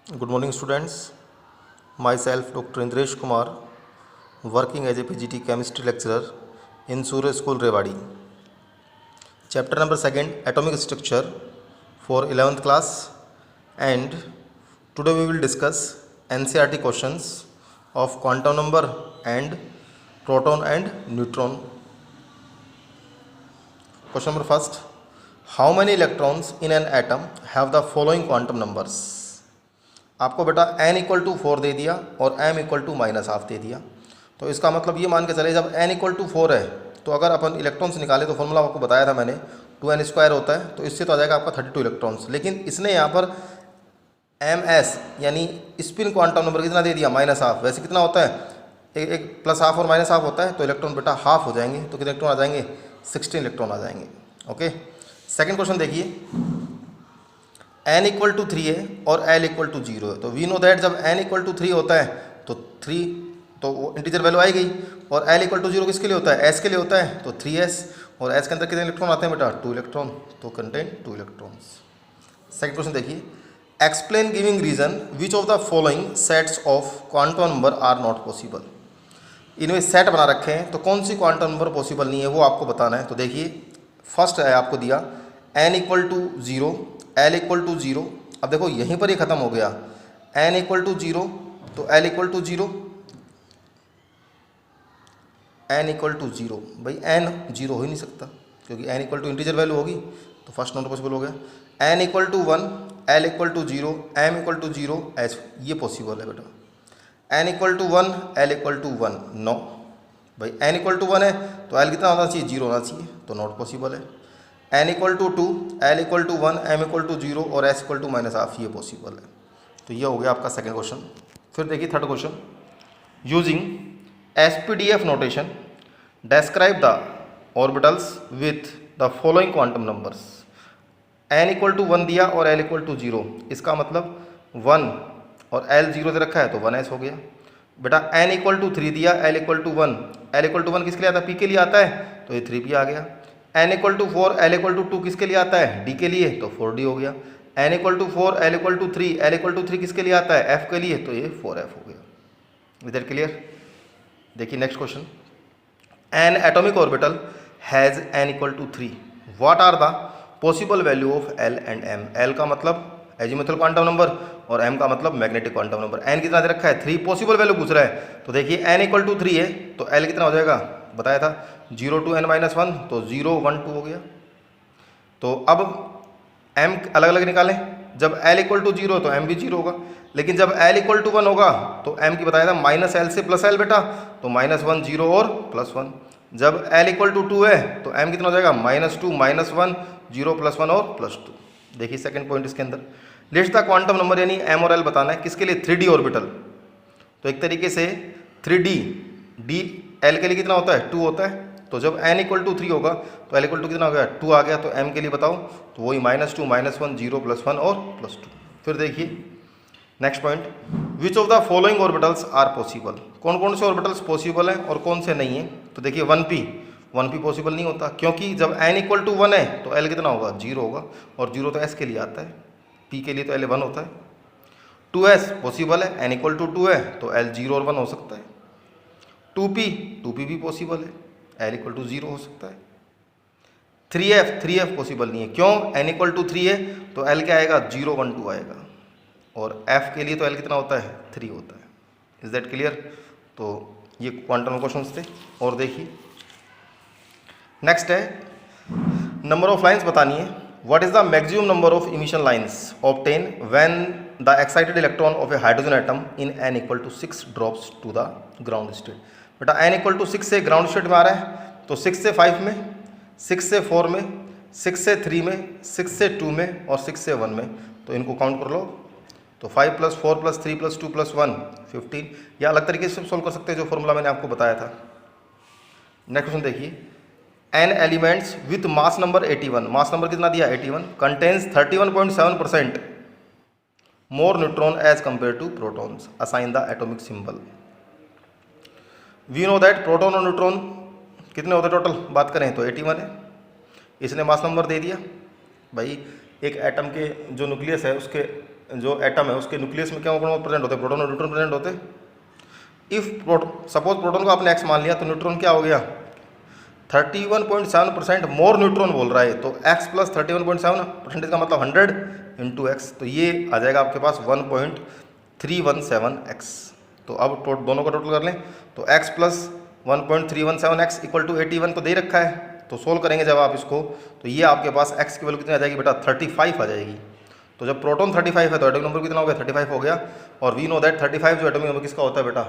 Good morning, students. Myself, Dr. Indresh Kumar, working as a PGT chemistry lecturer in Surya School, Rewadi. Chapter number 2, Atomic Structure for 11th class, and today we will discuss NCERT questions of quantum number and proton and neutron. Question number first: how many electrons in an atom have the following quantum numbers? आपको बेटा n equal to 4 दे दिया और m equal to -½ दे दिया, तो इसका मतलब ये मान के चले जब n इक्वल टू 4 है तो अगर अपन इलेक्ट्रॉन्स निकाले तो फॉर्मूला आपको बताया था मैंने 2n² होता है, तो इससे तो आ जाएगा आपका 32 इलेक्ट्रॉन्स। लेकिन इसने यहाँ पर ms यानी स्पिन क्वांटम नंबर कितना दे दिया -½ वैसे कितना होता है एक +½ और -½ होता है, तो इलेक्ट्रॉन बेटा हाफ हो जाएंगे, तो कितने इलेक्ट्रॉन आ जाएंगे 16 इलेक्ट्रॉन आ जाएंगे। ओके, सेकेंड क्वेश्चन देखिए, n इक्वल टू 3 है और l इक्वल टू 0 है, तो वी नो दैट जब n इक्वल टू 3 होता है तो 3 तो वो इंटीजर वैल्यू आई गई, और l इक्वल टू 0 किसके लिए होता है s के लिए होता है, तो 3s, और s के अंदर कितने इलेक्ट्रॉन आते हैं बेटा 2 इलेक्ट्रॉन, तो कंटेन 2 इलेक्ट्रॉन्स। सेकंड क्वेश्चन देखिए, explain giving reason which of the following sets of quantum number are not possible. इनमें सेट बना रखे हैं तो कौन सी क्वांटम नंबर पॉसिबल नहीं है वो आपको बताना है। तो देखिए फर्स्ट है आपको दिया n equal to 0, l equal to 0। अब देखो यहीं पर ही ख़त्म हो गया, n इक्वल टू 0 तो l equal to 0, n equal to 0, भाई n 0 हो ही नहीं सकता क्योंकि n equal to integer value होगी, तो फर्स्ट नॉट पॉसिबल हो गया। n equal to 1, l equal to 0, m equal to 0, yes ये पॉसिबल है बेटा। n equal to 1, l equal to 1 no, भाई n इक्वल टू 1 है तो l कितना होना चाहिए 0 होना चाहिए, तो नॉट पॉसिबल है। n equal to 2, l equal to 1, m equal to 0 और s इक्वल टू -½ ये पॉसिबल है। तो ये हो गया आपका सेकंड क्वेश्चन। फिर देखिए third question, using SPDF notation describe the orbitals with the following quantum numbers। n equal to 1 दिया और l इक्वल टू 0, इसका मतलब 1 और l 0 दे रखा है तो 1s हो गया। बेटा n इक्वल टू 3 दिया, l equal to 1, l equal to 1 किसके लिए आता है p के लिए आता है, तो ये 3p आ गया। n equal to 4, l equal to 2 किसके लिए आता है d के लिए, तो 4d हो गया। n equal to 4, l equal to 3, l equal to 3 किसके लिए आता है f के लिए, तो ये 4f हो गया। Is that clear? देखिए next question, an atomic orbital has n equal to 3, what are the possible value of l and m। l का मतलब एजीमुथल क्वांटम नंबर और m का मतलब मैग्नेटिक क्वांटम नंबर। n कितना दे रखा है 3, पॉसिबल वैल्यू पूछ रहा है, तो देखिए n इक्वल टू 3 है तो l कितना हो जाएगा बताया था 0 to n-1, तो 0 1 2 हो गया। तो अब m अलग अलग निकालें, जब l इक्वल टू 0 तो m भी 0 होगा, लेकिन जब l इक्वल टू 1 होगा तो m की बताया था -l से +l बेटा, तो -1 0 और +1। जब l इक्वल टू 2 है तो m कितना हो जाएगा -2 -1 0 +1 और +2। देखिए सेकंड पॉइंट इसके अंदर, लिस्ट द क्वांटम नंबर यानी m और l बताना है किसके लिए 3d ऑर्बिटल। तो एक तरीके से 3d d l के लिए कितना होता है 2 होता है, तो जब n इक्वल टू 3 होगा तो l इक्वल टू कितना हो गया 2 आ गया, तो m के लिए बताओ तो वही -2 -1 0 +1 और +2। फिर देखिए next point, which of the following orbitals are possible, कौन कौन से ऑर्बिटल्स पॉसिबल हैं और कौन से नहीं हैं। तो देखिए 1p पॉसिबल नहीं होता क्योंकि जब n इक्वल टू 1 है तो l कितना होगा 0 होगा, और 0 तो s के लिए आता है, p के लिए तो l 1 होता है। 2s पॉसिबल है, n इक्वल टू 2 है तो l 0 और 1 हो सकता है। 2p भी पॉसिबल है, l इक्वल टू 0 हो सकता है। 3f पॉसिबल नहीं है, क्यों n इक्वल टू 3 है तो l क्या आएगा 0 1 2 आएगा, और f के लिए तो l कितना होता है 3 होता है। Is that clear? तो ये क्वांटम क्वेश्चंस थे। और देखिए नेक्स्ट है, नंबर ऑफ लाइंस बतानी है, what is the maximum number of emission lines obtain when the excited electron of a hydrogen atom in n equal to 6 drops to the ground state. बेटा n equal to 6 से ground state में आ रहा है, तो 6 से 5 में, 6 से 4 में, 6 से 3 में, 6 से 2 में और 6 से 1 में, तो इनको काउंट कर लो, तो 5 + 4 + 3 + 2 + 1 15, या अलग तरीके से सोल्व कर सकते हैं जो फॉर्मूला मैंने आपको बताया था। नेक्स्ट क्वेश्चन देखिए, n elements with mass number 81, mass number कितना दिया 81, contains 31.7% more neutron as compare to protons, assign the atomic symbol. We know that proton और न्यूट्रॉन कितने होते टोटल बात करें तो 81 है, इसने मास नंबर दे दिया। भाई एक एटम के जो न्यूक्लियस है उसके जो एटम है उसके न्यूक्लियस में क्या प्रेजेंट होते हैं, प्रोटॉन और न्यूट्रॉन प्रेजेंट होते हैं। इफ सपोज प्रोटॉन को आपने एक्स मान लिया तो न्यूट्रॉन क्या हो गया, 31.7% मोर न्यूट्रॉन बोल रहा है, तो x प्लस 31.7% का मतलब 100 इंटू एक्स, तो ये आ जाएगा आपके पास 1.317x। तो अब दोनों का टोटल कर लें तो x plus 1.317x equal to 81 तो दे रखा है, तो सोल्व करेंगे जब आप इसको तो ये आपके पास x की वैल्यू कितनी आ जाएगी बेटा, 35 आ जाएगी। तो जब प्रोटॉन 35 है तो एटॉमिक नंबर कितना हो गया, 35 हो गया। और वी नो दैट 35 जो एटॉमिक नंबर किसका होता है बेटा,